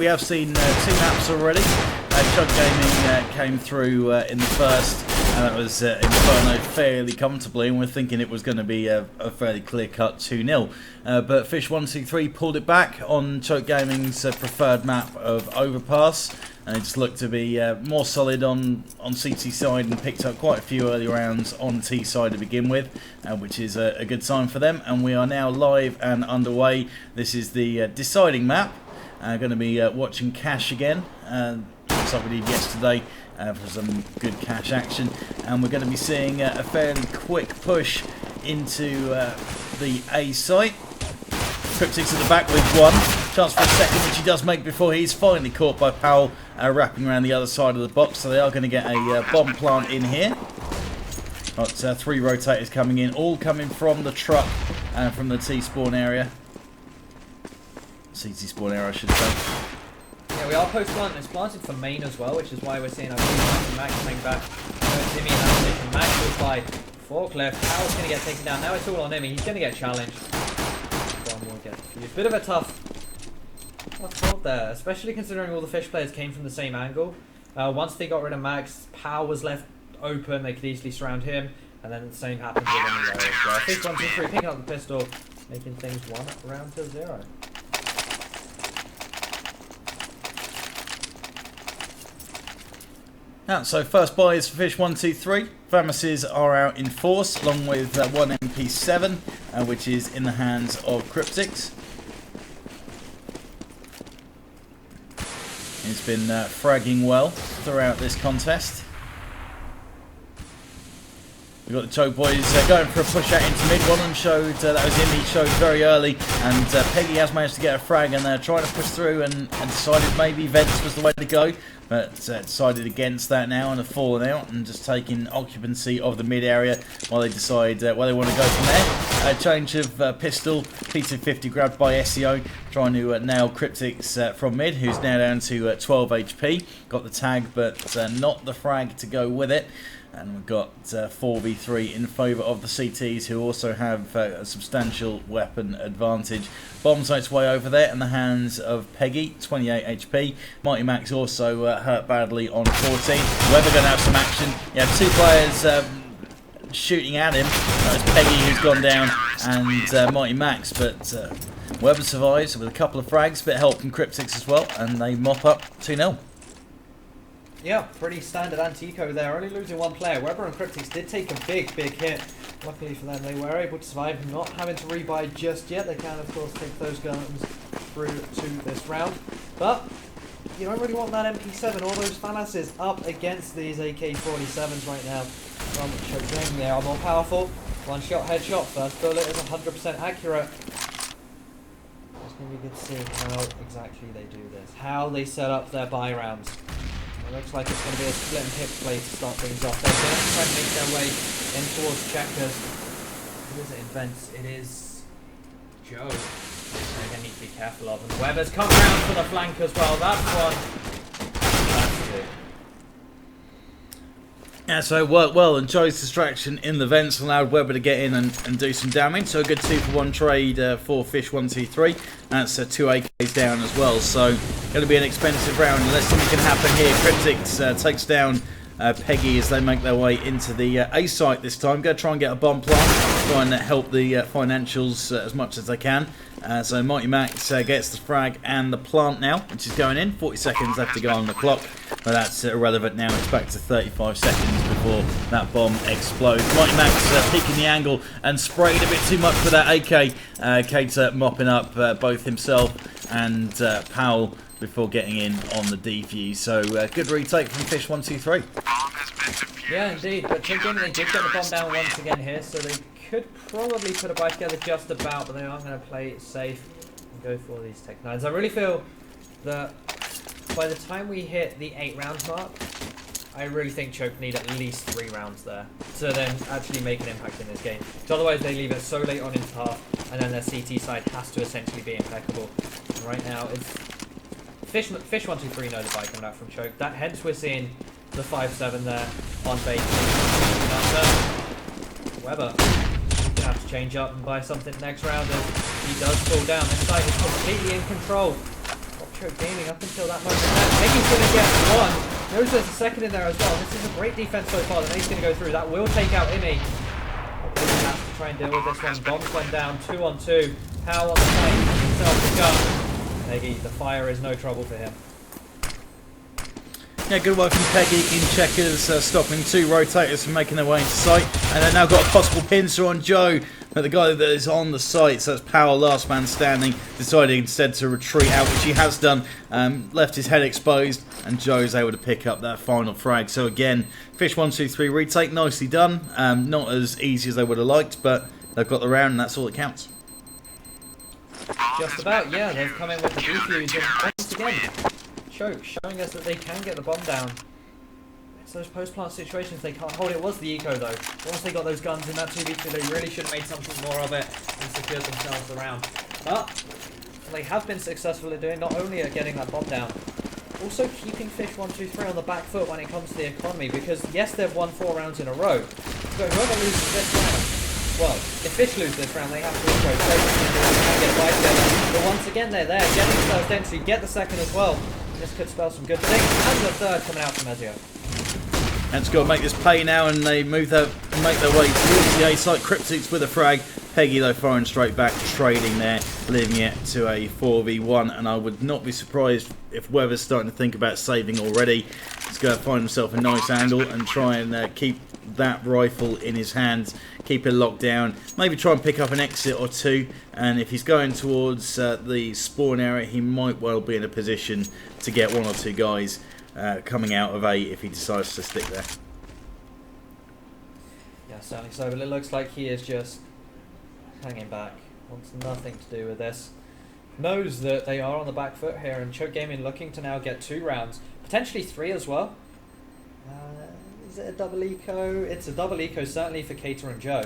We have seen 2 maps already. Chug Gaming came through in the first, and that was Inferno fairly comfortably, and we're thinking it was going to be a fairly clear-cut 2-0. But fish123 pulled it back on Chug Gaming's preferred map of Overpass, and it just looked to be more solid on CT side and picked up quite a few early rounds on T side to begin with, which is a good sign for them. And we are now live and underway. This is the deciding map. Going to be watching Cash again, looks like we did yesterday for some good Cash action, and we're going to be seeing a fairly quick push into the A site. Cryptic's at the back with 1, chance for a second, which he does make before he's finally caught by Powell wrapping around the other side of the box, so they are going to get a bomb plant in here. Got 3 rotators coming in, all coming from the truck from the T-spawn area. CT spawn area, I should say. Yeah, we are post-plant, and it's planted for main as well, which is why we're seeing our Max coming back. It's Timmy in that position. Max was by forklift. Powell's going to get taken down. Now it's all on him. He's going to get challenged. One more get confused. Bit of a tough hold there, especially considering all the fish players came from the same angle. Once they got rid of Max, Powell was left open. They could easily surround him, and then the same happens with him. fish123 picking up the pistol, making things 1 round to 0. So first buy is for fish123. Famases are out in force, along with 1 MP7, which is in the hands of Cryptics. He's been fragging well throughout this contest. We've got the Choke boys going for a push out into mid. One of them showed, that was him, he showed very early, and Peggy has managed to get a frag, and they're trying to push through and decided maybe Vents was the way to go, but decided against that now and have fallen out and just taking occupancy of the mid area while they decide where they want to go from there. Change of pistol, P250 grabbed by SEO, trying to nail Cryptics from mid, who's now down to 12 HP. Got the tag, but not the frag to go with it. And we've got 4v3 in favour of the CTs, who also have a substantial weapon advantage. Bombs on its way over there in the hands of Peggy, 28 HP. Mighty Max also hurt badly on 14. Weber going to have some action. You have 2 players shooting at him. It's Peggy who's gone down, and Mighty Max, but Weber survives with a couple of frags, bit of help from Cryptics as well, and they mop up 2-0. Yeah, pretty standard anti-eco there, only losing 1 player. Weber and Cryptics did take a big hit. Luckily for them, they were able to survive, not having to rebuy just yet. They can, of course, take those guns through to this round. But you don't really want that MP7 or those Phalanxes up against these AK-47s right now. From Choke Gaming, they are more powerful. 1-shot headshot, first bullet is 100% accurate. It's going to be good to see how exactly they do this, how they set up their buy rounds. It looks like it's going to be a split and pick play to start things off. They're going to try and make their way in towards checkers. Who is it in Vents? It is Joe. They're going to need to be careful of. And Weber's come round for the flank as well. That's 1. That's 2. Yeah, so worked well, and Joe's distraction in the Vents allowed Weber to get in and do some damage. So a good 2-for-1 trade for fish123. That's 2 AKs down as well. So going to be an expensive round unless something can happen here. Cryptics takes down Peggy as they make their way into the A site this time. Go try and get a bomb plant, try and help the financials as much as they can. So Mighty Max gets the frag and the plant now, which is going in. 40 seconds left to go on the clock, but that's irrelevant now. It's back to 35 seconds before that bomb explodes. Mighty Max peeking the angle and sprayed a bit too much for that AK. Cater mopping up both himself and Powell before getting in on the defuse. So good retake from fish123. Yeah, indeed. But Choke Gaming, they did get the bomb down once again here, so they could probably put a buy together just about, but they are going to play it safe and go for these Tech 9s. I really feel that by the time we hit the 8 round mark, I really think Choke need at least 3 rounds there to then actually make an impact in this game. Because otherwise they leave it so late on into half, and then their CT side has to essentially be impeccable. And right now, it's fish123 know the buy coming out from Choke. That hence we're seeing the 5-7 there on bait. Weber gonna have to change up and buy something next round as he does fall down. This side is completely in control. Choke Gaming up until that moment. Peggy's going to get one. Knows there's a second in there as well. This is a great defense so far. The nade's going to go through. That will take out Imi. He has to try and deal with this one. Bombs went down 2 on 2. Powell on the plane. Himself the gun. Peggy, the fire is no trouble for him. Yeah, good work from Peggy in checkers, stopping 2 rotators from making their way into sight. And they've now got a possible pincer on Joe. But the guy that is on the site, so that's Powell, last man standing, decided instead to retreat out, which he has done. Left his head exposed, and Joe's able to pick up that final frag. So again, fish123 retake, nicely done. Not as easy as they would have liked, but they've got the round, and that's all that counts. Just about, yeah. They've come in with the defuse, and once again, Choke showing us that they can get the bomb down. It's those post-plant situations they can't hold. It was the eco though. Once they got those guns in that 2v2, they really should have made something more of it and secured themselves around. But they have been successful at doing, not only at getting that bomb down, also keeping fish123 on the back foot when it comes to the economy, because yes, they've won 4 rounds in a row, but whoever loses this round, well, if Fish lose this round, they have to eco. So they can get right together. But once again, they're there, getting the first entry, get the second as well. This could spell some good things, and the third coming out from Ezio. And it's got to make this pay now, and they make their way towards the A site. Cryptics with a frag. Peggy, though, firing straight back, trading there, leaving it to a 4v1. And I would not be surprised if Weber's starting to think about saving already. He's going to find himself a nice angle and try and keep that rifle in his hands, keep it locked down, maybe try and pick up an exit or 2, and if he's going towards the spawn area, he might well be in a position to get 1 or 2 guys coming out of A if he decides to stick there. Yeah, certainly so, but it looks like he is just hanging back, wants nothing to do with this. Knows that they are on the back foot here, and Choke Gaming looking to now get 2 rounds, potentially 3 as well. Is it a double eco? It's a double eco, certainly for Cater and Joe.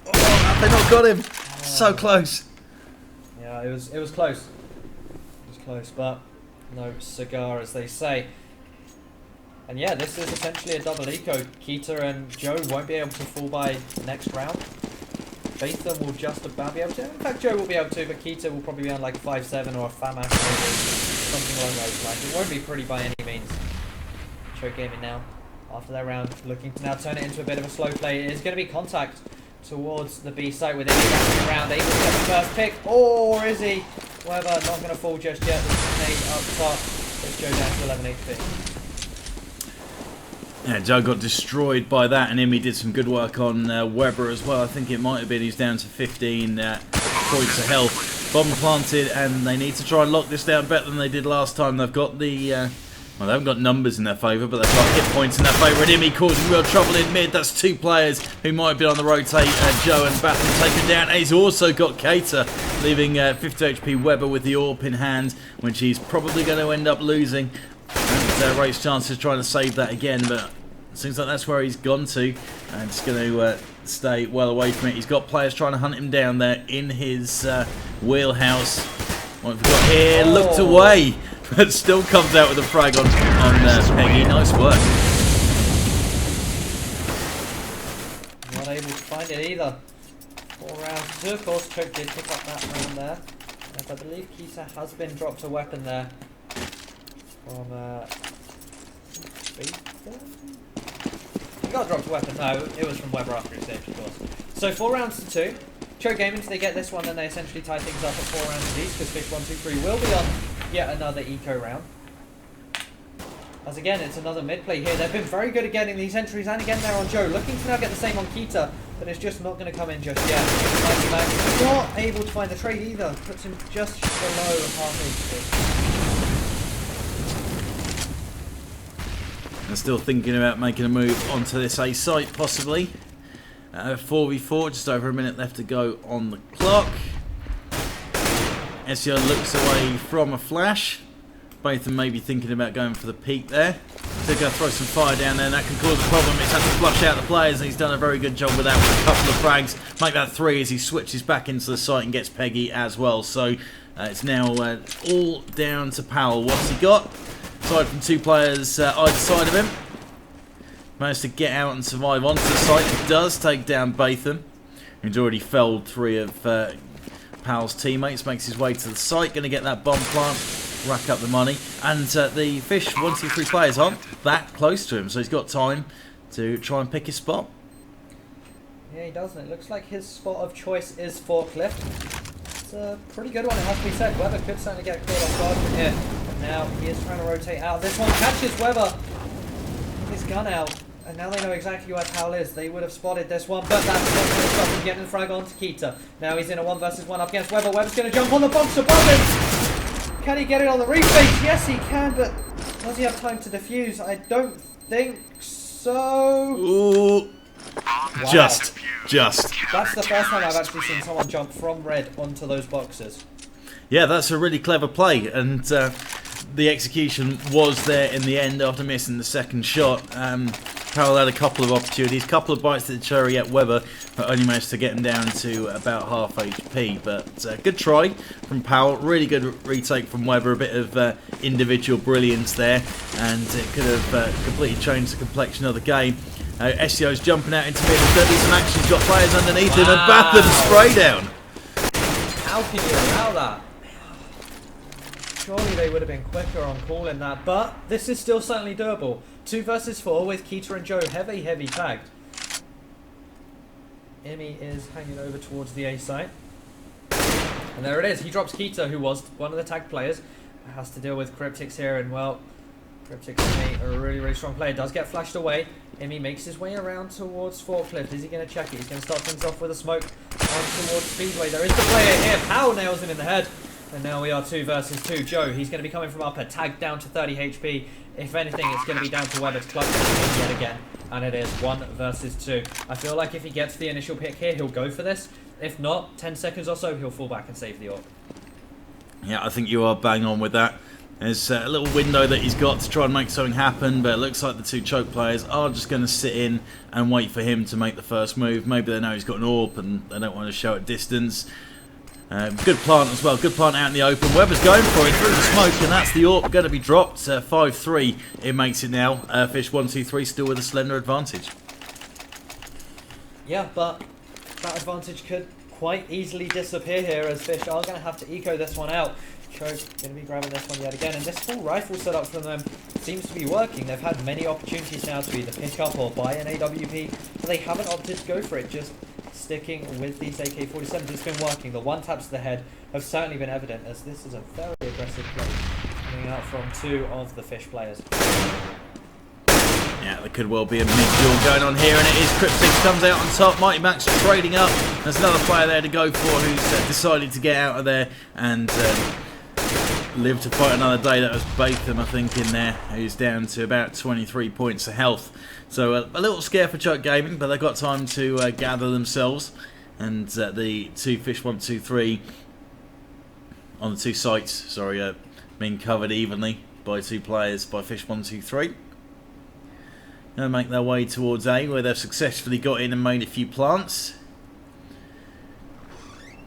Oh, they not got him! So close. Yeah, it was close. It was close, but no cigar, as they say. And yeah, this is essentially a double eco. Keita and Joe won't be able to fall by next round. Both of them will just about be able to. In fact, Joe will be able to, but Keita will probably be on like 5-7 or a FAMAS maybe. Something along those lines. It won't be pretty by any means. Choke Gaming now, after their round, looking to now turn it into a bit of a slow play. It is going to be contact towards the B site with Imi around, able to get the first pick. Or is he? Weber not going to fall just yet. The nade up top. It's Joe down to 11 HP. Yeah, Joe got destroyed by that, and Imi did some good work on Weber as well. I think it might have been he's down to 15 points of health. Bomb planted, and they need to try and lock this down better than they did last time. They've got the... well, they haven't got numbers in their favour, but they've got hit points in their favour. And Imi causing real trouble in mid. That's 2 players who might have been on the rotate. Joe and Batten taken down. And he's also got Cater, leaving 50 HP Weber with the AWP in hand, which he's probably going to end up losing. And Ray's chances trying to save that again, but it seems like that's where he's gone to, and just going to stay well away from it. He's got players trying to hunt him down there in his wheelhouse. What have we got here? Looked away, but still comes out with a frag on Peggy. Nice work. Not able to find it either. 4 rounds. Of course, Choke did pick up that round there. I believe Kisa has been dropped a weapon there. From he got dropped a weapon. No, it was from Weber after his stage, of course. So 4 rounds to 2. Choke Gaming, if they get this one, then they essentially tie things up at 4 rounds each, because fish123 will be on yet another eco round. As again, it's another mid play here. They've been very good at getting these entries, and again they're on Joe, looking to now get the same on Keita, but it's just not going to come in just yet. Mikey Max not able to find the trade either, puts him just below half HP. They're still thinking about making a move onto this A site, possibly. 4v4, just over a minute left to go on the clock. Ezio looks away from a flash. Both of them may be thinking about going for the peak there. They're going to throw some fire down there, and that can cause a problem. It's had to flush out the players, and he's done a very good job with that with a couple of frags. Make that 3 as he switches back into the site and gets Peggy as well. So it's now all down to Powell. What's he got? Aside from 2 players either side of him. Managed to get out and survive onto the site. It does take down Botham. who's already felled 3 of Pal's teammates, makes his way to the site, going to get that bomb plant, rack up the money, and the fish123 players aren't that close to him, so he's got time to try and pick his spot. Yeah, he doesn't. It looks like his spot of choice is forklift. It's a pretty good one, it has to be said. Weber could certainly get caught off guard from here. But now he is trying to rotate out. This one catches Weber with his gun out. And now they know exactly where Powell is. They would have spotted this one, but that's not going to stop him getting the frag onto Keita. Now he's in a 1 versus 1 up against Weber. Weber's going to jump on the box above him. Can he get it on the reflex? Yes, he can, but does he have time to defuse? I don't think so. Ooh. Wow. Just. That's the first time I've actually seen someone jump from red onto those boxes. Yeah, that's a really clever play, and the execution was there in the end after missing the second shot. Powell had a couple of opportunities, couple of bites to the cherry at Weber, but only managed to get him down to about half HP. But good try from Powell, really good retake from Weber, a bit of individual brilliance there, and it could have completely changed the complexion of the game. SEO's jumping out into mid, there's some action, he's got players underneath him, and Batham spray down. How can you allow that? Surely they would have been quicker on calling that, but this is still certainly doable. 2 versus 4 with Keita and Joe heavy tagged. Emmy is hanging over towards the A site. And there it is, he drops Keita, who was one of the tagged players. Has to deal with Cryptix here, and well, Cryptix is a really strong player. Does get flashed away. Emmy makes his way around towards Forklift. Is he going to check it? He's going to start things off with a smoke on towards Speedway. There is the player here. Powell nails him in the head. And now we are 2 versus 2. Joe, he's going to be coming from upper, tagged down to 30 HP. If anything, it's going to be down to Weber to clutch him yet again. And it is 1 versus 2. I feel like if he gets the initial pick here, he'll go for this. If not, 10 seconds or so, he'll fall back and save the AWP. Yeah, I think you are bang on with that. There's a little window that he's got to try and make something happen, but it looks like the 2 choke players are just going to sit in and wait for him to make the first move. Maybe they know he's got an AWP and they don't want to show at distance. Good plant as well, good plant out in the open. Weber's going for it through the smoke, and that's the AWP going to be dropped. 5-3 it makes it now. fish123 still with a slender advantage. Yeah, but that advantage could quite easily disappear here, as Fish are going to have to eco this one out. Choke going to be grabbing this one yet again, and this full rifle setup from them seems to be working. They've had many opportunities now to either pick up or buy an AWP, but they haven't opted to go for it, just sticking with these AK-47s. It's been working. The 1 taps to the head have certainly been evident, as this is a very aggressive play coming out from 2 of the Fish players. Yeah, there could well be a mid-duel going on here, and it is Cryptix comes out on top. Mighty Max trading up. There's another player there to go for who's decided to get out of there and live to fight another day. That was Batham, I think, in there, who's down to about 23 points of health. So a little scare for Chuck Gaming, but they've got time to gather themselves. And the 2 fish123 on the 2 sites, sorry, being covered evenly by 2 players by fish123. Going to make their way towards A, where they've successfully got in and made a few plants.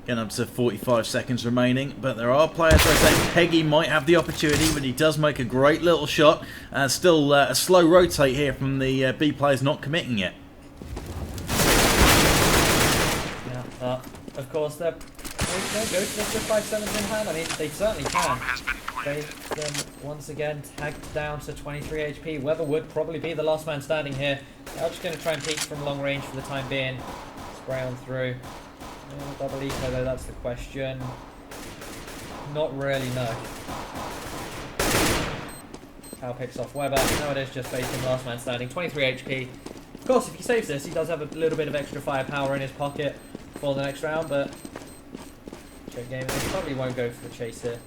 Getting up to 45 seconds remaining, but there are players rotating. Peggy might have the opportunity, but he does make a great little shot. Still a slow rotate here from the B players not committing yet. Yeah, of course, they're go to this with 5-7s in hand. I mean, they certainly can. They've been once again tagged down to 23 HP. Weber would probably be the last man standing here. They're just going to try and peek from long range for the time being. Spray on through. Double eco though, that's the question. Not really, no. Powell picks off Weber. Now it is just facing last man standing. 23 HP. Of course, if he saves this, he does have a little bit of extra firepower in his pocket for the next round, but Chuck Gaming probably won't go for the chase here.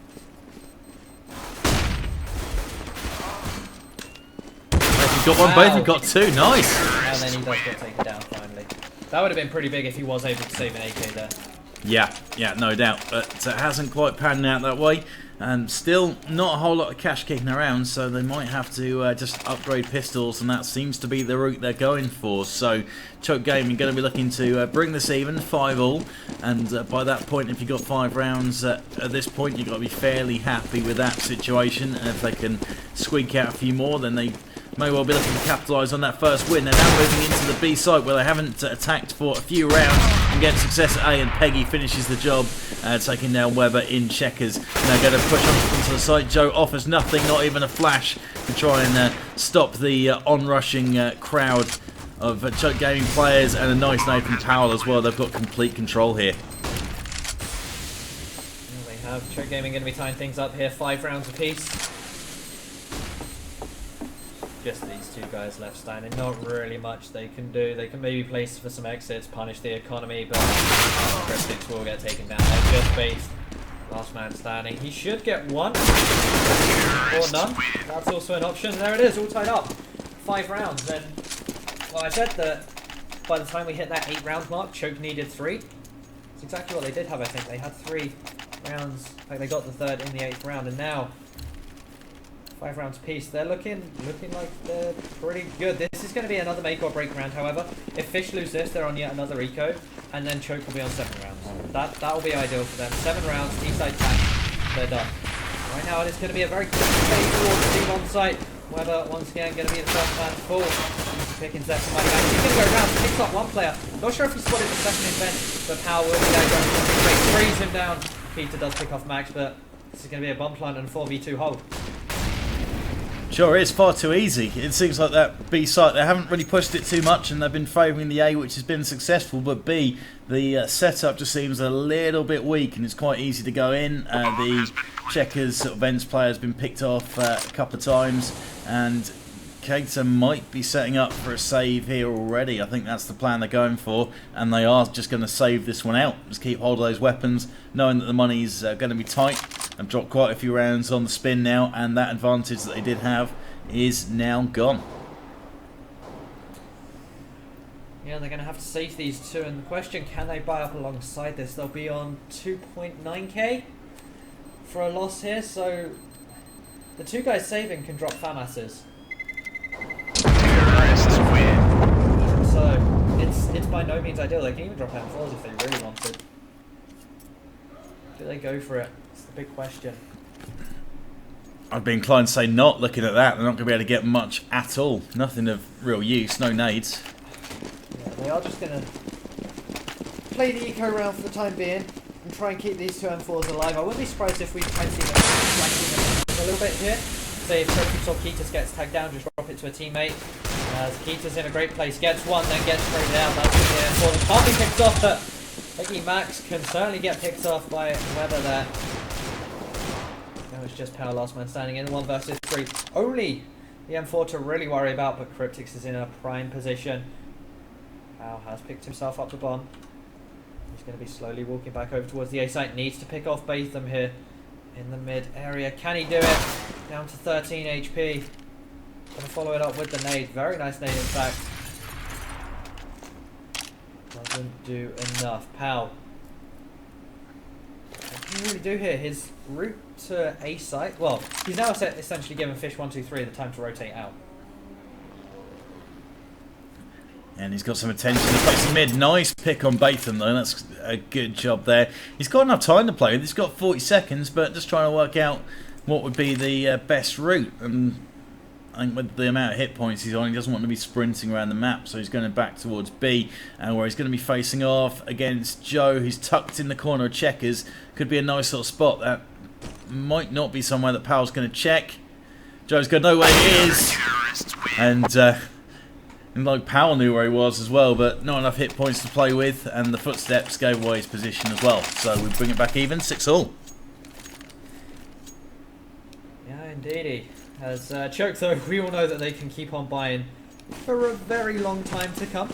He's got one, both have got 2, nice! And then he does get taken down finally. That would have been pretty big if he was able to save an AK there. Yeah, no doubt, but it hasn't quite panned out that way. And still not a whole lot of cash kicking around, so they might have to just upgrade pistols, and that seems to be the route they're going for. So Chuck Gaming going to be looking to bring this even, 5-all, and by that point, if you've got 5 rounds at this point, you've got to be fairly happy with that situation. And if they can squeak out a few more, then they may well be looking to capitalise on that first win. They're now moving into the B site, where they haven't attacked for a few rounds. and get success at A, and Peggy finishes the job, taking down Weber in checkers. Now going to push onto the side. Joe offers nothing, not even a flash, to try and stop the onrushing crowd of Chuck Gaming players, and a nice nade from Powell as well. They've got complete control here. They have Chuck Gaming going to be tying things up here, 5 rounds apiece. Just these two guys left standing, not really much they can do. They can maybe place for some exits, punish the economy, but Cryptics will get taken down. They're just based. Last man standing. He should get one or none. That's also an option. There it is, all tied up. 5 rounds. And well, I said that by the time we hit that 8 round mark, Choke needed 3. It's exactly what they did have, I think. They had 3 rounds. Like they got the 3rd in the 8th round, and now 5 rounds apiece. They're looking like they're pretty good. This is going to be another make or break round, however. If Fish lose this, they're on yet another eco, and then Choke will be on 7 rounds. That'll be ideal for them. 7 rounds, T-side tap, they're done. Right now it is going to be a very quick fade towards the team on site. Weber once again going to be the first man to fall. He's picking Zeph from money back. He's going to go around, picks up one player. Not sure if he spotted the second event, but Powell will be there going to freeze him down. Peter does pick off Max, but this is going to be a bomb plant and a 4v2 hold. Sure, it's far too easy. It seems like that B site, they haven't really pushed it too much, and they've been favouring the A, which has been successful, but B, the setup just seems a little bit weak, and it's quite easy to go in. The checkers sort of Vents player has been picked off a couple of times, and Keita might be setting up for a save here already. I think that's the plan they're going for, and they are just going to save this one out. Just keep hold of those weapons, knowing that the money's going to be tight. I've dropped quite a few rounds on the spin now, and that advantage that they did have is now gone. Yeah, they're going to have to save these two, and the question, can they buy up alongside this? They'll be on 2.9k for a loss here, so the 2 guys saving can drop FAMASs. So it's by no means ideal. They can even drop M4s if they really wanted. Do they go for it? It's the big question. I'd be inclined to say not. Looking at that, they're not going to be able to get much at all. Nothing of real use, no nades. Yeah, they are just going to play the eco round for the time being and try and keep these 2 M4s alive. I wouldn't be surprised if we try and see them flanking them a little bit here. Say if Trophy or Keatus gets tagged down, just drop it to a teammate. As Keatus in a great place, gets one, then gets straight down. That's the M4. Can't be picked off, but Mickey Max can certainly get picked off by Weber there. Now it's just Power last man standing in 1 versus 3. Only the M4 to really worry about, but Cryptics is in a prime position. Power has picked himself up the bomb. He's going to be slowly walking back over towards the A site. Needs to pick off Batham here in the mid area. Can he do it? Down to 13 HP. Gonna follow it up with the nade. Very nice nade, in fact. Doesn't do enough. Pow. What can he really do here? His route to A site. Well, he's now essentially given fish123 the time to rotate out. And he's got some attention. He plays mid. Nice pick on Batham, though. That's a good job there. He's got enough time to play. He's got 40 seconds, but just trying to work out what would be the best route. And I think with the amount of hit points he's on, he doesn't want to be sprinting around the map, so he's going back towards B, where he's going to be facing off against Joe, who's tucked in the corner of checkers. Could be a nice little spot. That might not be somewhere that Powell's going to check. Joe's going to know where he is. And like Powell knew where he was as well, but not enough hit points to play with, and the footsteps gave away his position as well. So we bring it back even, 6-all. Yeah, indeedy. As Choke, though, we all know that they can keep on buying for a very long time to come.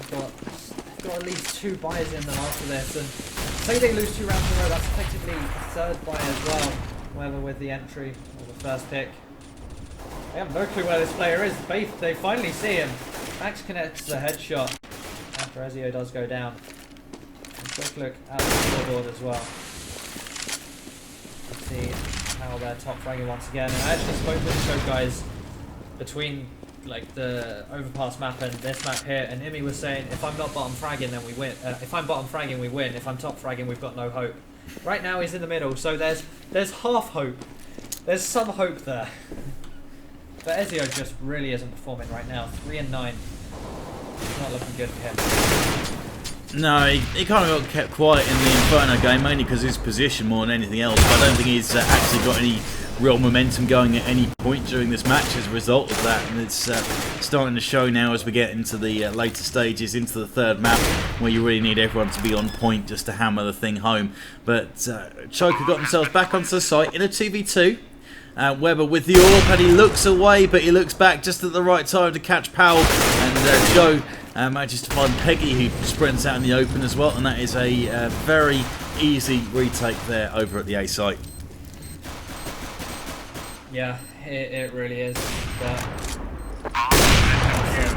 They've got at least 2 buys in them after this, and say they lose 2 rounds in a row, that's effectively a 3rd buy as well, whether with the entry or the first pick. They have no clue where this player is. They finally see him. Max connects the headshot after Ezio does go down. A quick look at the scoreboard as well. Let's see how they're top fragging once again. And I actually spoke with the Choke guys between like the overpass map and this map here, and Imi was saying, if I'm not bottom fragging, then we win. If I'm bottom fragging, we win. If I'm top fragging, we've got no hope. Right now he's in the middle, so there's half hope. There's some hope there. But Ezio just really isn't performing right now. 3 and 9. Not looking good for him. No, he kind of got kept quiet in the Inferno game, mainly because of his position more than anything else. But I don't think he's actually got any real momentum going at any point during this match as a result of that. And it's starting to show now as we get into the later stages, into the third map, where you really need everyone to be on point just to hammer the thing home. But Choker got themselves back onto the site in a 2v2. Weber with the AWP, and he looks away, but he looks back just at the right time to catch Powell. And Joe manages to find Peggy, who sprints out in the open as well. And that is a very easy retake there over at the A site. Yeah, it really is. But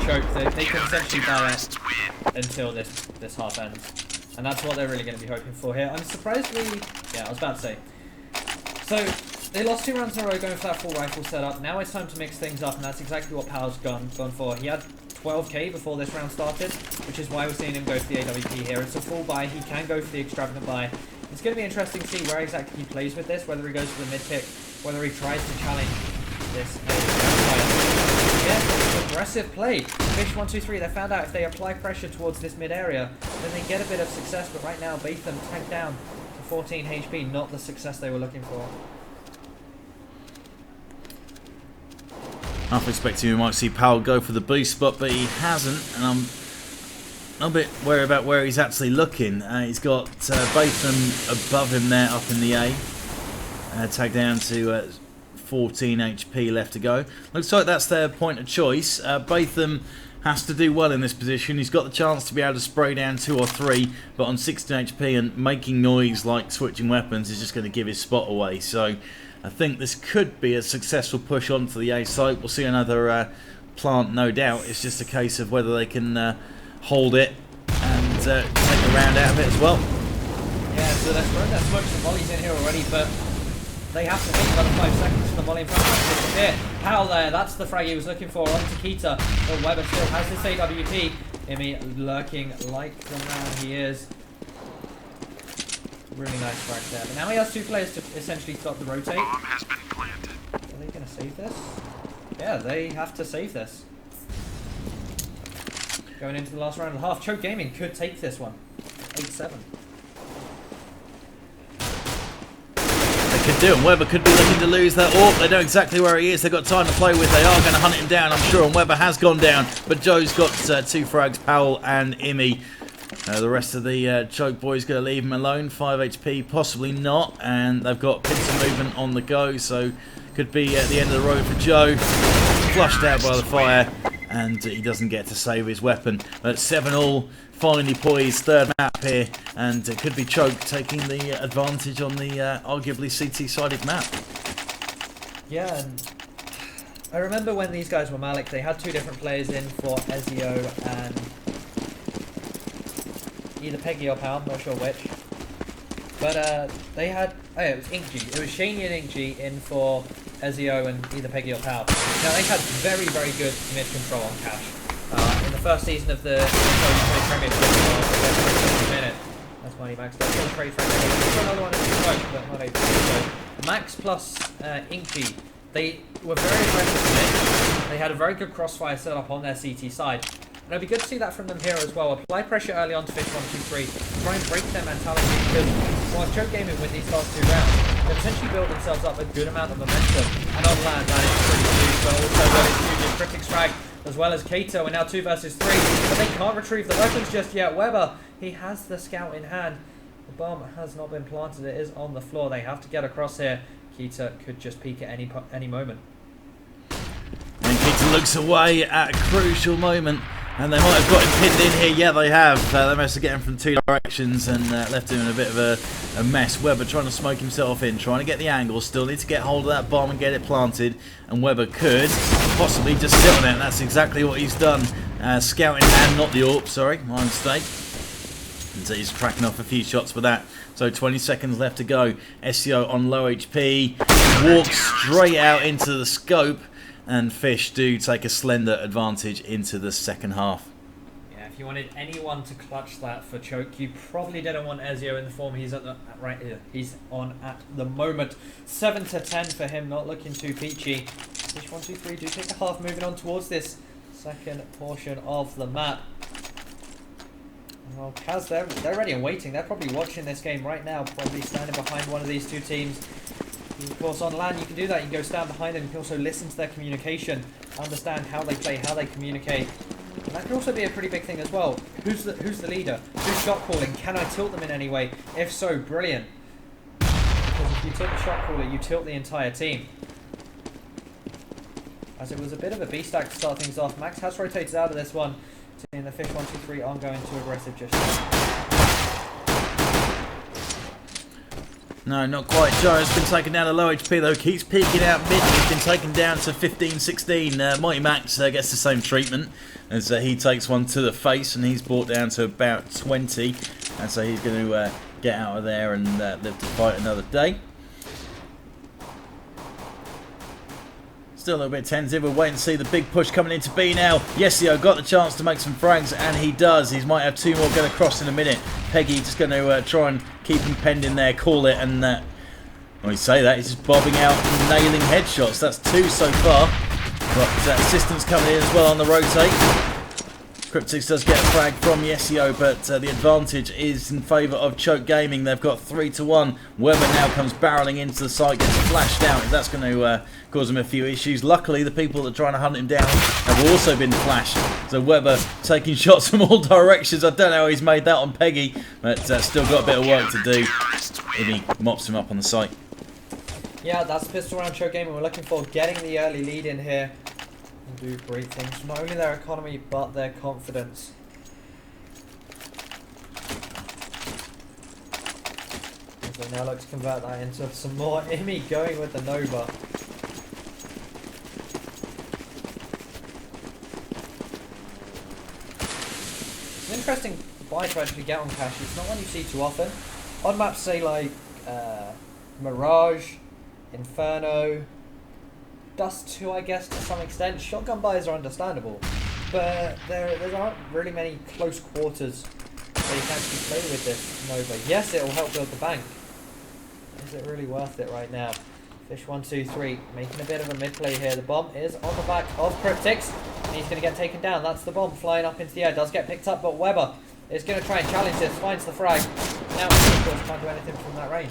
Choke, they can essentially buy it until this half ends. And that's what they're really going to be hoping for here. I'm surprised yeah, I was about to say. So, they lost 2 rounds in a row going for that full rifle setup. Now it's time to mix things up, and that's exactly what Powell's gone for. He had 12k before this round started, which is why we're seeing him go for the AWP here. It's a full buy. He can go for the extravagant buy. It's going to be interesting to see where exactly he plays with this, whether he goes for the mid pick, whether he tries to challenge this. Yeah, aggressive play. fish123, they found out if they apply pressure towards this mid area, then they get a bit of success, but right now Batham tanked down to 14 HP, not the success they were looking for. Half expecting we might see Powell go for the boost spot, but he hasn't, and I'm a bit worried about where he's actually looking. He's got Batham above him there, up in the A. Tagged down to 14 HP left to go. Looks like that's their point of choice. Batham has to do well in this position. He's got the chance to be able to spray down 2 or 3, but on 16 HP and making noise like switching weapons is just going to give his spot away. So I think this could be a successful push onto the A site. We'll see another plant, no doubt. It's just a case of whether they can hold it and take a round out of it as well. Yeah, so they're throwing their smokes and volleys in here already, but they have to wait another 5 seconds for the volley in front of them to disappear. Powell there, that's the frag he was looking for on Takita, but Weber still has this AWP. Imi lurking like the man he is. Really nice frag there. But now he has 2 players to essentially stop the rotate. Bomb has been planted. Are they going to save this? Yeah, they have to save this. Going into the last round and a half. Choke Gaming could take this one. 8-7. They could do, and Weber could be looking to lose that AWP. They know exactly where he is. They've got time to play with. They are going to hunt him down, I'm sure, and Weber has gone down. But Joe's got 2 frags, Powell and Imi. The rest of the Choke boys going to leave him alone. 5 HP, possibly not. And they've got pincer movement on the go, so could be at the end of the road for Joe. Flushed out by the fire, and he doesn't get to save his weapon. But 7-all, finally poised, third map here, and it could be Choke taking the advantage on the arguably CT-sided map. Yeah, and I remember when these guys were Malik, they had 2 different players in for Ezio and either Peggy or Powell, not sure which. But they had, oh yeah, it was Inkji. It was Shaney and Inkji in for Ezio and either Peggy or Powell. Now they had very, very good mid control on cash. In the first season of the Premiership, minute. That's why he maxed out. Got a trade frag. Another one in the smoke, but not able to do so. Max plus Inkji, they were very aggressive mid. They had a very good crossfire set up on their CT side. And it'll be good to see that from them here as well. Apply pressure early on to fish123. Try and break their mentality, because while Choke Gaming win these last 2 rounds, they potentially build themselves up a good amount of momentum. And on land, that is pretty huge, but also that is huge. Critics frag, as well as Kato, and now 2 versus 3. But they can't retrieve the weapons just yet. Weber, he has the scout in hand. The bomb has not been planted. It is on the floor. They have to get across here. Keita could just peek at any moment. And Keita looks away at a crucial moment. And they might have got him pinned in here. Yeah, they have. They managed to get him from 2 directions and left him in a bit of a mess. Weber trying to smoke himself in, trying to get the angle. Still need to get hold of that bomb and get it planted. And Weber could possibly just sit on it. And that's exactly what he's done. Scout in hand, not the AWP, sorry. My mistake. And so he's cracking off a few shots with that. So 20 seconds left to go. SEO on low HP. Walks straight out into the scope. And Fish do take a slender advantage into the second half. Yeah, if you wanted anyone to clutch that for Choke, you probably didn't want Ezio in the form he's at right here. He's on at the moment. 7-10 for him, not looking too peachy. fish123 do take the half, moving on towards this second portion of the map. Well, Kaz, they're ready and waiting. They're probably watching this game right now, probably standing behind one of these two teams. Of course, on LAN you can do that. You can go stand behind them. You can also listen to their communication, understand how they play, how they communicate. And that can also be a pretty big thing as well. Who's the leader? Who's shot calling? Can I tilt them in any way? If so, brilliant. Because if you tilt the shot caller, you tilt the entire team. As it was a bit of a B-stack to start things off. Max has rotated out of this one. And the fish123 aren't going too aggressive just yet. No, not quite. Joe's been taken down to low HP though. Keeps peeking out mid. He's been taken down to 15, 16. Mighty Max gets the same treatment as he takes one to the face, and he's brought down to about 20. And so he's going to get out of there and live to fight another day. Still a little bit tentative. We'll wait and see the big push coming into B now. Yesio got the chance to make some frags, and he does. He might have two more going across in a minute. Peggy just going to try and keep him penned in there, call it, and when we say that, he's just bobbing out and nailing headshots. That's two so far. But assistance coming in as well on the rotate. Cryptix does get a frag from Yesio, but the advantage is in favour of Choke Gaming. They've got 3-1. Weber now comes barrelling into the site, gets flashed out. That's going to cause him a few issues. Luckily, the people that are trying to hunt him down have also been flashed. So Weber taking shots from all directions. I don't know how he's made that on Peggy, but still got a bit of work to do. He mops him up on the site. Yeah, that's pistol round Choke Gaming. We're looking for getting the early lead in here. Do great things for not only their economy but their confidence. As they now look to convert that into some more. Imi going with the Nova. It's an interesting buy to actually get on Cash. It's not one you see too often. On maps say like Mirage, Inferno, Dust 2, I guess, to some extent. Shotgun buys are understandable, but there aren't really many close quarters where you can actually play with this Nova. Yes, it will help build the bank. Is it really worth it right now? Fish123 making a bit of a mid play here. The bomb is on the back of Cryptix, and he's going to get taken down. That's the bomb flying up into the air. Does get picked up, but Weber is going to try and challenge this. Finds the frag. Now, of course, can't do anything from that range.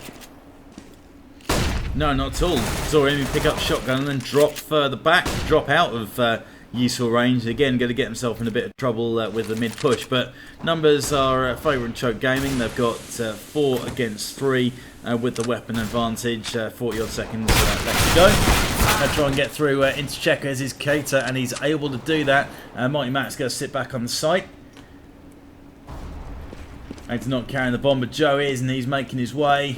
No, not at all. Saw him pick up shotgun and then drop further back, drop out of useful range. Again, going to get himself in a bit of trouble with the mid push. But numbers are favouring Choke Gaming. They've got 4 against 3 with the weapon advantage. 40 odd seconds left to go. They'll try and get through into Checker as his cater, and he's able to do that. Mighty Matt's going to sit back on the site. He's not carrying the bomb, but Joe is, and he's making his way.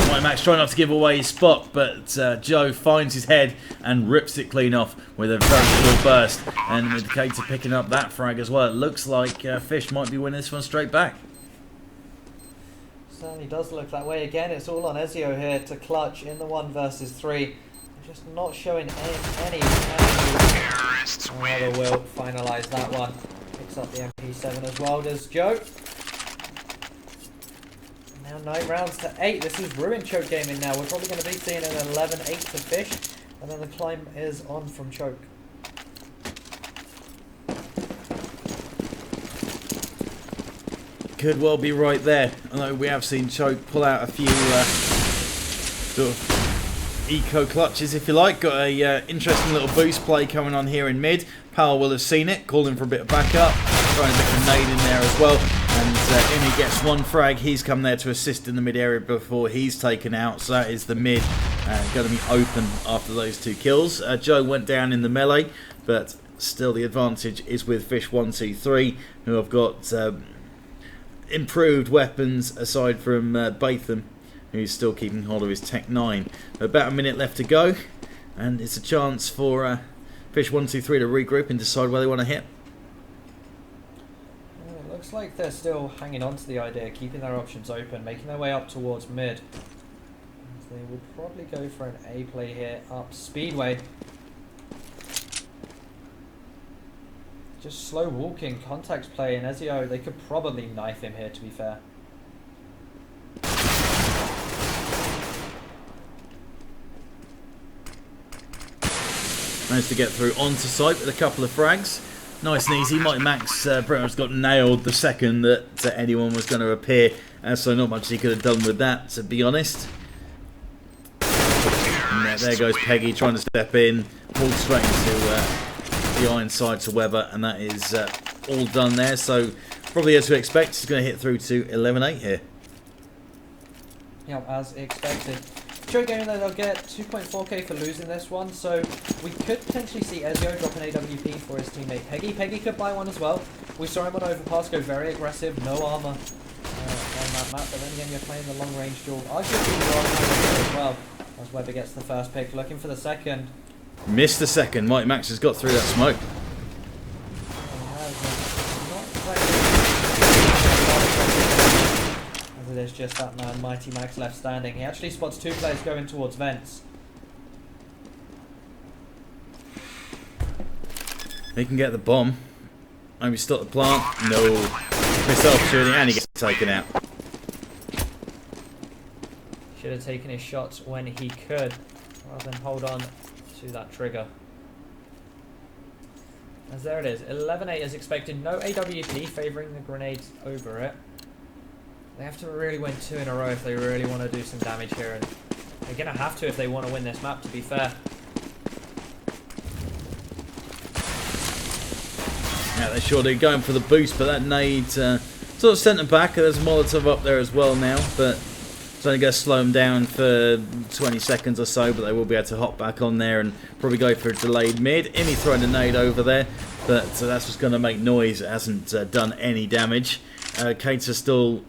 Mighty Max trying not to give away his spot, but Joe finds his head and rips it clean off with a very short burst. And with Cater picking up that frag as well, it looks like Fish might be winning this one straight back. Certainly does look that way. Again, it's all on Ezio here to clutch in the 1 versus 3. Just not showing any Weber will finalise that one. Picks up the MP7 as well, does Joe. Now 9 rounds to 8. This is ruined Choke Gaming now. We're probably going to be seeing an 11-8 to Fish. And then the climb is on from Choke. Could well be right there. Although we have seen Choke pull out a few sort of eco clutches, if you like. Got a interesting little boost play coming on here in mid. Powell will have seen it, calling for a bit of backup. Throwing a bit of a nade in there as well. And Imi gets 1 frag. He's come there to assist in the mid area before he's taken out. So that is the mid going to be open after those 2 kills. Joe went down in the melee, but still the advantage is with Fish123, who have got improved weapons aside from Batham, who's still keeping hold of his Tech 9. About a minute left to go, and it's a chance for Fish123 to regroup and decide where they want to hit. Looks like they're still hanging on to the idea, keeping their options open, making their way up towards mid. They will probably go for an A play here up Speedway. Just slow walking, contact play, and Ezio, they could probably knife him here, to be fair. Managed to get through onto site with a couple of frags. Nice and easy. Mighty Max pretty much got nailed the second that anyone was going to appear, so not much he could have done with that, to be honest. And there goes Peggy trying to step in, walk straight into the iron side to Weber, and that is all done there. So probably as we expect, he's going to hit through to 11-8 here. Yeah, as expected. Choke Gaming though, they'll get 2.4k for losing this one, so we could potentially see Ezio drop an AWP for his teammate Peggy. Peggy could buy one as well. We saw him on Overpass go very aggressive, no armor on that map, but then again you're playing the long range duel. Arguably the armor as well, as Weber gets the first pick, looking for the second. Missed the second. Mighty Max has got through that smoke. There's just that man, Mighty Max, left standing. He actually spots two players going towards vents. He can get the bomb. Maybe stop the plant. No. Missed the opportunity and he gets taken out. Should have taken his shots when he could, rather than hold on to that trigger. As there it is, 11-8 as expected. No AWP, favouring the grenades over it. They have to really win 2 in a row if they really want to do some damage here, and they're going to have to if they want to win this map, to be fair. Yeah, they sure do, going for the boost, but that nade sort of sent them back. There's a Molotov up there as well now, but it's only going to slow them down for 20 seconds or so, but they will be able to hop back on there and probably go for a delayed mid. Imi throwing a nade over there, but that's what's going to make noise. It hasn't done any damage. Kate's still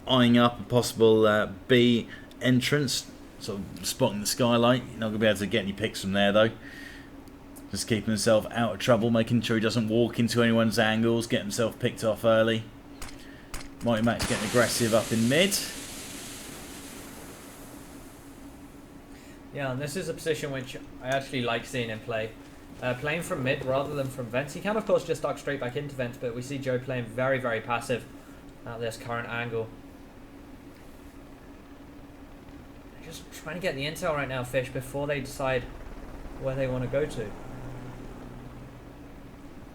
eyeing up a possible B entrance, sort of spotting the skylight. You're not going to be able to get any picks from there though. Just keeping himself out of trouble, making sure he doesn't walk into anyone's angles, get himself picked off early. Mighty Max getting aggressive up in mid. Yeah, and this is a position which I actually like seeing him play. Playing from mid rather than from vents. He can of course just duck straight back into vents, but we see Joe playing very, very passive at this current angle. Just trying to get the intel right now, Fish, before they decide where they want to go to.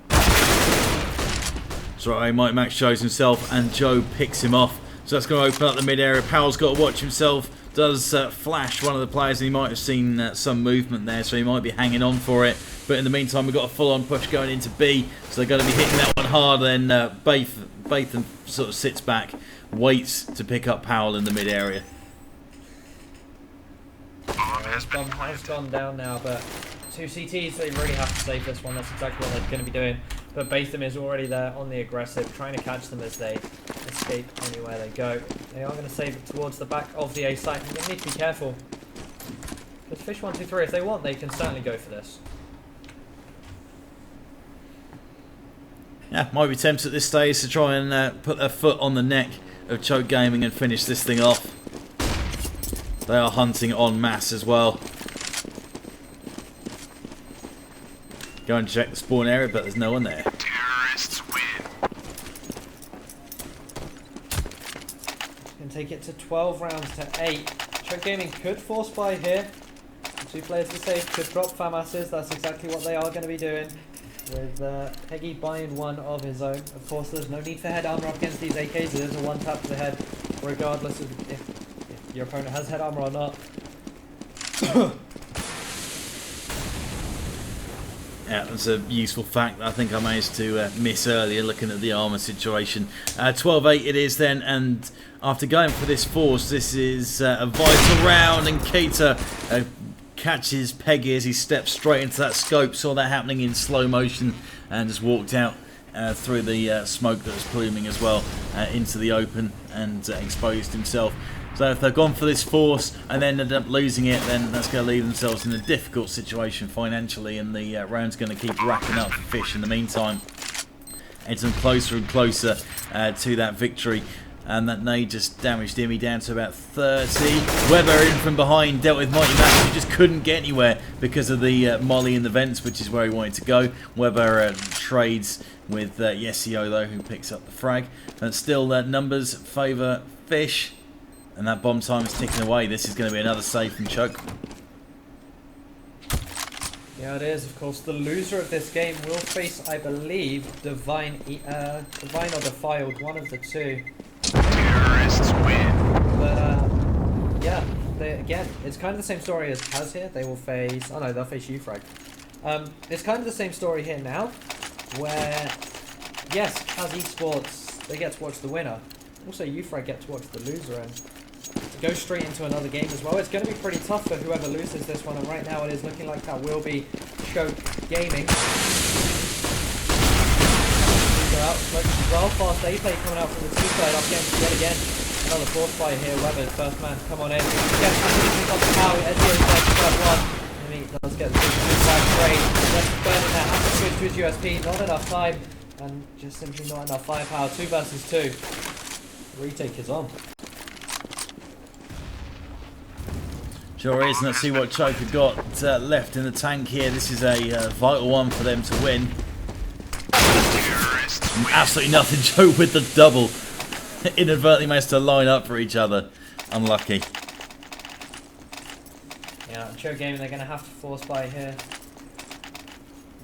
That's right, Mighty Max shows himself and Joe picks him off. So that's going to open up the mid area. Powell's got to watch himself. Does flash one of the players, and he might have seen some movement there, so he might be hanging on for it. But in the meantime, we've got a full-on push going into B, so they're going to be hitting that one hard. Then Batham sort of sits back, waits to pick up Powell in the mid area. Has gone down now, but 2 CTs, they really have to save this one. That's exactly what they're going to be doing. But Batham is already there on the aggressive, trying to catch them as they escape anywhere they go. They are going to save it towards the back of the A site, and they need to be careful. Because fish123, if they want, they can certainly go for this. Yeah, might be tempted at this stage to try and put their foot on the neck of Choke Gaming and finish this thing off. They are hunting en masse as well. Go and check the spawn area, but there's no one there. Terrorists win. Can take it to 12 rounds to 8. Choke Gaming could force buy here. 2 players to save, could drop FAMASs. That's exactly what they are going to be doing. With Peggy buying one of his own. Of course, there's no need for head armor up against these AKs. It is a one tap to the head, regardless of if your opponent has head armor or not. Yeah, that's a useful fact that I think I managed to miss earlier looking at the armour situation. 12-8 it is then, and after going for this force, this is a vital round, and Keita catches Peggy as he steps straight into that scope. Saw that happening in slow motion and just walked out through the smoke that was pluming as well into the open and exposed himself. So if they've gone for this force and then ended up losing it, then that's going to leave themselves in a difficult situation financially, and the round's going to keep racking up for Fish in the meantime. Edging them closer and closer to that victory. And that nade just damaged Imi down to about 30. Weber in from behind, dealt with Mighty Max, who just couldn't get anywhere because of the molly in the vents, which is where he wanted to go. Weber trades with Yesio though, who picks up the frag. And still numbers favour Fish. And that bomb time is ticking away. This is going to be another save from Choke. Yeah, it is. Of course, the loser of this game will face, I believe, Divine or Defiled, one of the two. Terrorists win. But yeah, again, it's kind of the same story as Kaz here. They will face. Oh no, they'll face Ufrag. It's kind of the same story here now, where yes, Kaz Esports, they get to watch the winner. Also, Ufrag get to watch the loser and go straight into another game as well. It's going to be pretty tough for whoever loses this one, and right now it is looking like that will be Choke Gaming. Go out, well, fast A play coming out from the two side up against yet again. Another force fight here. Weber, first man, come on in. Gets on the power. Ezio's there to grab one. And he does get the two flag great. Just burning that. Has to switch to his USP. Not enough time. And just simply not enough firepower. 2 versus 2. Retake is on. Sure is. Let's see what Choke have got left in the tank here. This is a vital one for them to win. Absolutely nothing. Joe with the double. Inadvertently managed to line up for each other. Unlucky. Yeah, Choke Gaming, they're going to have to force buy here.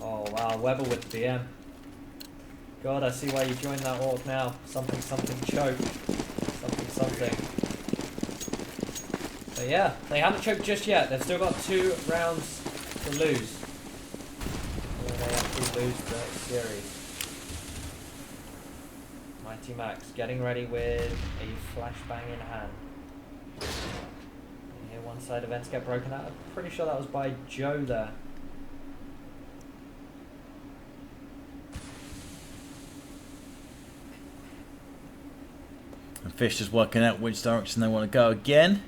Oh wow, Weber with the BM. God, I see why you joined that org now. Something, something, Choke. Something, something. But yeah, they haven't choked just yet. They've still got 2 rounds to lose. Or they actually lose the series. Mighty Max getting ready with a flashbang in hand. You hear one side events get broken out. I'm pretty sure that was by Joe there. And Fish just working out which direction they want to go again.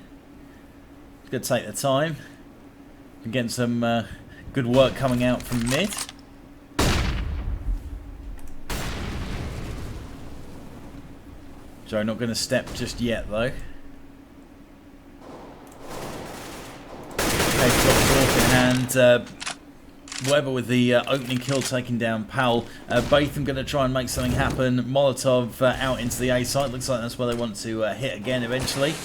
It's going to take their time. Getting some good work coming out from mid. Joe not going to step just yet though. Okay, got the walk in hand. Weber with the opening kill taking down Powell. Botham going to try and make something happen. Molotov out into the A site. Looks like that's where they want to hit again eventually.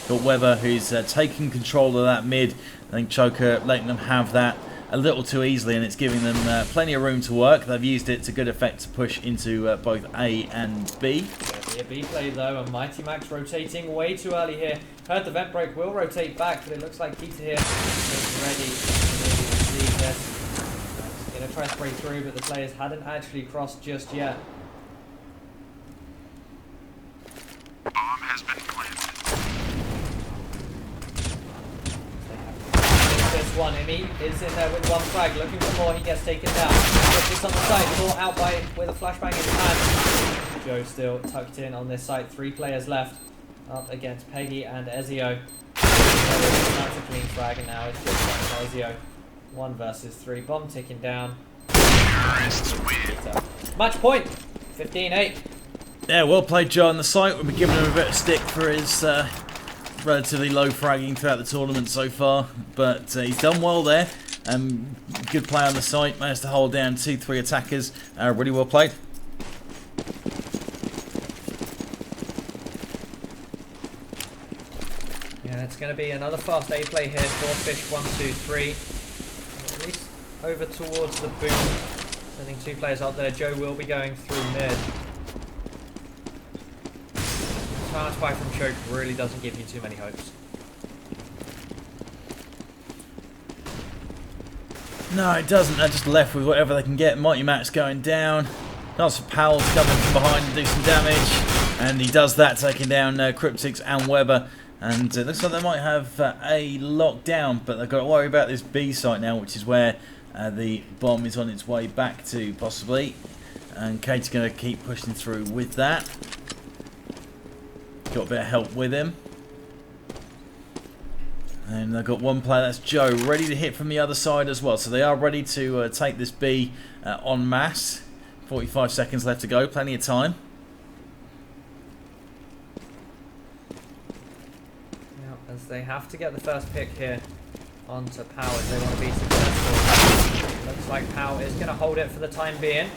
Got Weber who's taking control of that mid. I think Choker letting them have that a little too easily, and it's giving them plenty of room to work. They've used it to good effect to push into both A and B. Be a B play though, and Mighty Max rotating way too early here. Heard the vent break will rotate back, but it looks like Keita here is ready to receive this. He's going to try to break through, but the players hadn't actually crossed just yet. Bomb has been planted. This one, and he is in there with 1 frag, looking for more. He gets taken down. Gets this on the side, caught out by with a flashbang in his hand. Joe still tucked in on this side. 3 players left, up against Peggy and Ezio. That's a clean frag, and now it's just Ezio. 1 versus 3. Bomb ticking down. Match point. 15-8. Yeah, well played, Joe on the site. We'll be giving him a bit of stick for his relatively low fragging throughout the tournament so far, but he's done well there. Good play on the site, managed to hold down 2-3 attackers. Really well played. Yeah, it's going to be another fast A play here for fish123. At least over towards the boom. Sending 2 players up there. Joe will be going through mid. Chance fight from Choke really doesn't give you too many hopes. No, it doesn't. They're just left with whatever they can get. Mighty Max going down. Chance for Powell coming from behind to do some damage. And he does that, taking down Cryptix and Weber. And it looks like they might have A locked down, but they've got to worry about this B site now, which is where the bomb is on its way back to, possibly. And Kate's going to keep pushing through with that. Got a bit of help with him. And they've got 1 player, that's Joe, ready to hit from the other side as well. So they are ready to take this B en masse. 45 seconds left to go, plenty of time. Yeah, as they have to get the first pick here onto Power if they want to be successful. Looks like Power is going to hold it for the time being.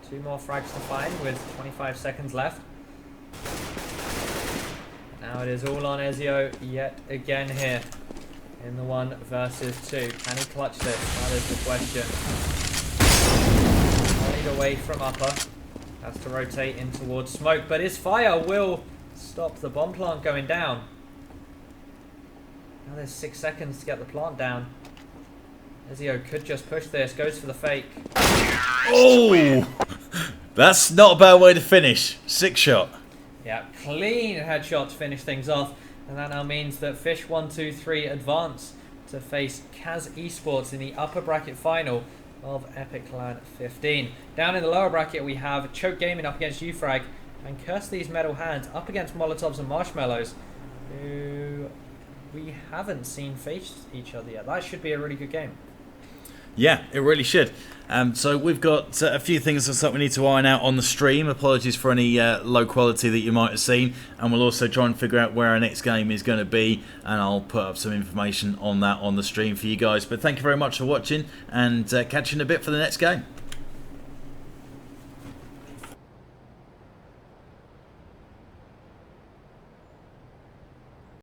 2 more frags to find with 25 seconds left. Now it is all on Ezio yet again here. in the 1 versus 2. Can he clutch this? That is the question. Lead away from upper. Has to rotate in towards smoke, but his fire will stop the bomb plant going down. Now there's 6 seconds to get the plant down. Ezio could just push this, goes for the fake. Oh! That's not a bad way to finish. 6 shot. Yeah, clean headshot to finish things off. And that now means that fish123 advance to face Kaz Esports in the upper bracket final of epic.FIFTEEN. Down in the lower bracket we have Choke Gaming up against Ufrag and Curse These Metal Hands up against Molotovs and Marshmallows, who we haven't seen face each other yet. That should be a really good game. Yeah, it really should. So we've got a few things that we need to iron out on the stream. Apologies for any low quality that you might have seen. And we'll also try and figure out where our next game is going to be. And I'll put up some information on that on the stream for you guys. But thank you very much for watching. And catch you in a bit for the next game.